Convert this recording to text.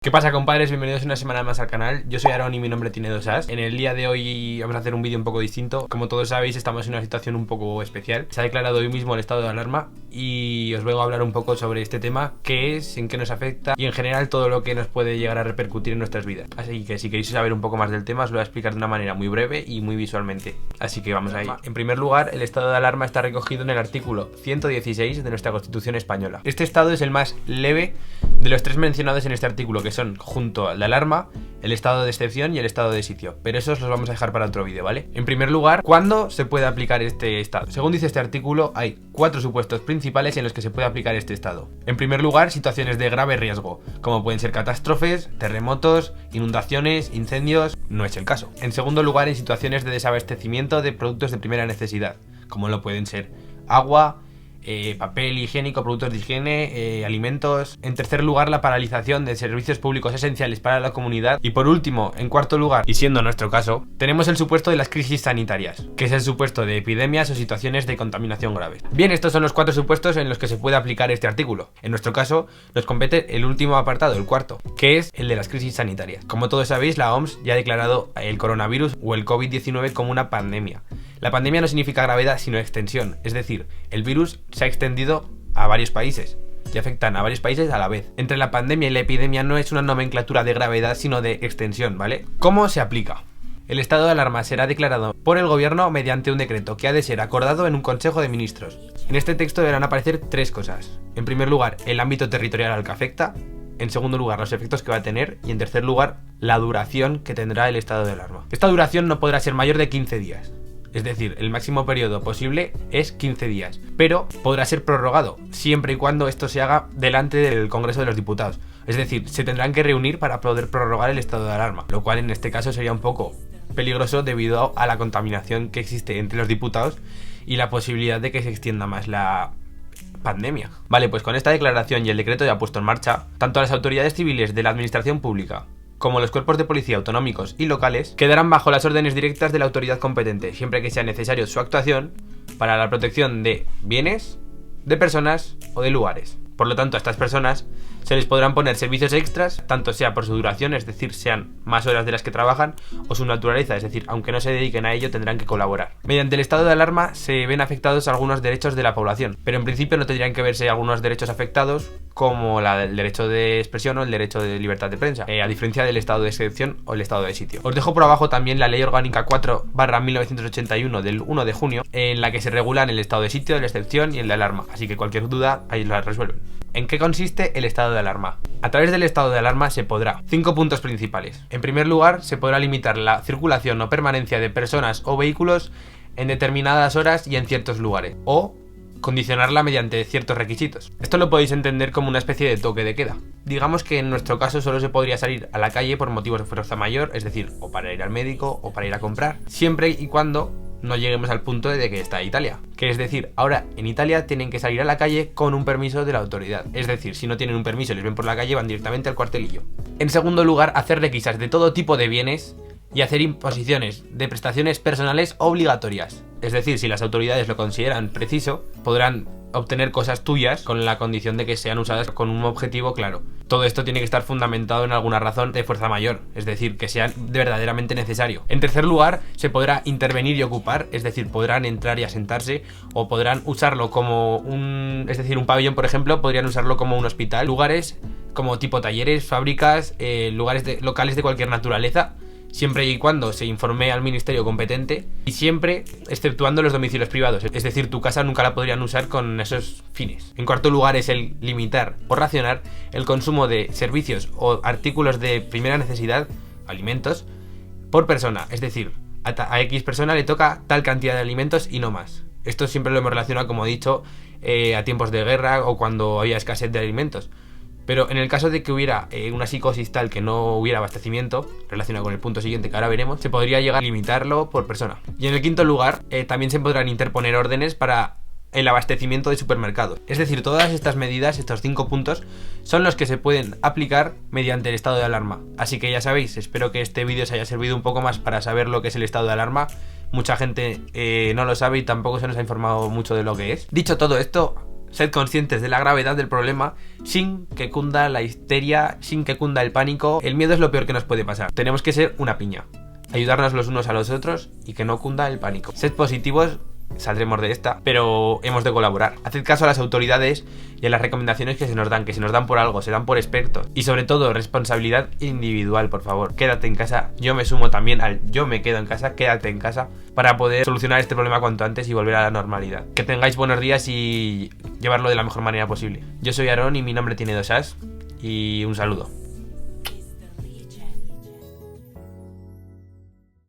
¿Qué pasa, compadres? Bienvenidos una semana más al canal. Yo soy Aaron y mi nombre tiene 2 As. En el día de hoy vamos a hacer un vídeo un poco distinto. Como todos sabéis, estamos en una situación un poco especial. Se ha declarado hoy mismo el estado de alarma y os vengo a hablar un poco sobre este tema, qué es, en qué nos afecta y en general todo lo que nos puede llegar a repercutir en nuestras vidas. Así que si queréis saber un poco más del tema os lo voy a explicar de una manera muy breve y muy visualmente. Así que vamos ahí. En primer lugar, el estado de alarma está recogido en el artículo 116 de nuestra Constitución española. Este estado es el más leve de los tres mencionados en este artículo, que son, junto al de alarma, el estado de excepción y el estado de sitio. Pero esos los vamos a dejar para otro vídeo, ¿vale? En primer lugar, ¿cuándo se puede aplicar este estado? Según dice este artículo, hay 4 supuestos principales en los que se puede aplicar este estado. En primer lugar, situaciones de grave riesgo, como pueden ser catástrofes, terremotos, inundaciones, incendios. No es el caso. En segundo lugar, en situaciones de desabastecimiento de productos de primera necesidad, como lo pueden ser agua, papel higiénico, productos de higiene, alimentos. En tercer lugar, la paralización de servicios públicos esenciales para la comunidad. Y por último, en cuarto lugar, y siendo nuestro caso, tenemos el supuesto de las crisis sanitarias, que es el supuesto de epidemias o situaciones de contaminación graves. Bien, estos son los 4 supuestos en los que se puede aplicar este artículo. En nuestro caso, nos compete el último apartado, el cuarto, que es el de las crisis sanitarias. Como todos sabéis, la OMS ya ha declarado el coronavirus o el COVID-19 como una pandemia. La pandemia no significa gravedad, sino extensión, es decir, el virus se ha extendido a varios países y afectan a varios países a la vez. Entre la pandemia y la epidemia no es una nomenclatura de gravedad, sino de extensión, ¿vale? ¿Cómo se aplica? El estado de alarma será declarado por el gobierno mediante un decreto que ha de ser acordado en un consejo de ministros. En este texto deberán aparecer 3 cosas. En primer lugar, el ámbito territorial al que afecta. En segundo lugar, los efectos que va a tener. Y en tercer lugar, la duración que tendrá el estado de alarma. Esta duración no podrá ser mayor de 15 días. Es decir, el máximo periodo posible es 15 días, pero podrá ser prorrogado, siempre y cuando esto se haga delante del Congreso de los Diputados. Es decir, se tendrán que reunir para poder prorrogar el estado de alarma, lo cual en este caso sería un poco peligroso debido a la contaminación que existe entre los diputados y la posibilidad de que se extienda más la pandemia. Vale, pues con esta declaración y el decreto ya puesto en marcha, tanto las autoridades civiles de la administración pública como los cuerpos de policía autonómicos y locales quedarán bajo las órdenes directas de la autoridad competente, siempre que sea necesario su actuación para la protección de bienes, de personas o de lugares. Por lo tanto, a estas personas se les podrán poner servicios extras, tanto sea por su duración, es decir, sean más horas de las que trabajan, o su naturaleza, es decir, aunque no se dediquen a ello, tendrán que colaborar. Mediante el estado de alarma se ven afectados algunos derechos de la población, pero en principio no tendrían que verse algunos derechos afectados, como el derecho de expresión o el derecho de libertad de prensa, a diferencia del estado de excepción o el estado de sitio. Os dejo por abajo también la Ley Orgánica 4/1981 del 1 de junio, en la que se regulan el estado de sitio, la excepción y el de alarma, así que cualquier duda ahí la resuelven. ¿En qué consiste el estado de alarma? A través del estado de alarma se podrá 5 puntos principales. En primer lugar, se podrá limitar la circulación o permanencia de personas o vehículos en determinadas horas y en ciertos lugares, o condicionarla mediante ciertos requisitos. Esto lo podéis entender como una especie de toque de queda. Digamos que en nuestro caso solo se podría salir a la calle por motivos de fuerza mayor, es decir, o para ir al médico o para ir a comprar, siempre y cuando no lleguemos al punto de que está Italia. Que es decir, ahora en Italia tienen que salir a la calle con un permiso de la autoridad. Es decir, si no tienen un permiso y les ven por la calle, van directamente al cuartelillo. En segundo lugar, hacer requisas de todo tipo de bienes y hacer imposiciones de prestaciones personales obligatorias. Es decir, si las autoridades lo consideran preciso, podrán obtener cosas tuyas con la condición de que sean usadas con un objetivo claro. Todo esto tiene que estar fundamentado en alguna razón de fuerza mayor, es decir, que sea verdaderamente necesario. En tercer lugar, se podrá intervenir y ocupar, es decir, podrán entrar y asentarse, o podrán usarlo como un pabellón, por ejemplo, podrían usarlo como un hospital, lugares como tipo talleres, fábricas, locales de cualquier naturaleza, siempre y cuando se informe al ministerio competente y siempre exceptuando los domicilios privados, es decir, tu casa nunca la podrían usar con esos fines. En cuarto lugar es el limitar o racionar el consumo de servicios o artículos de primera necesidad, alimentos, por persona, es decir, a X persona le toca tal cantidad de alimentos y no más. Esto siempre lo hemos relacionado, como he dicho, a tiempos de guerra o cuando había escasez de alimentos. Pero en el caso de que hubiera una psicosis tal que no hubiera abastecimiento, relacionado con el punto siguiente que ahora veremos, se podría llegar a limitarlo por persona. Y en el quinto lugar, también se podrán interponer órdenes para el abastecimiento de supermercados. Es decir, todas estas medidas, estos 5 puntos, son los que se pueden aplicar mediante el estado de alarma. Así que ya sabéis, espero que este vídeo os haya servido un poco más para saber lo que es el estado de alarma. Mucha gente no lo sabe y tampoco se nos ha informado mucho de lo que es. Dicho todo esto, Sed conscientes de la gravedad del problema sin que cunda la histeria, sin que cunda el pánico. El miedo es lo peor que nos puede pasar. Tenemos que ser una piña, ayudarnos los unos a los otros y que no cunda el pánico. Sed positivos, saldremos de esta, pero hemos de colaborar. Haced caso a las autoridades y a las recomendaciones que se nos dan por algo, se dan por expertos. Y sobre todo, responsabilidad individual, por favor. Quédate en casa. Yo me sumo también al yo me quedo en casa, quédate en casa, para poder solucionar este problema cuanto antes y volver a la normalidad. Que tengáis buenos días y llevarlo de la mejor manera posible. Yo soy Aarón y mi nombre tiene 2 As, y un saludo.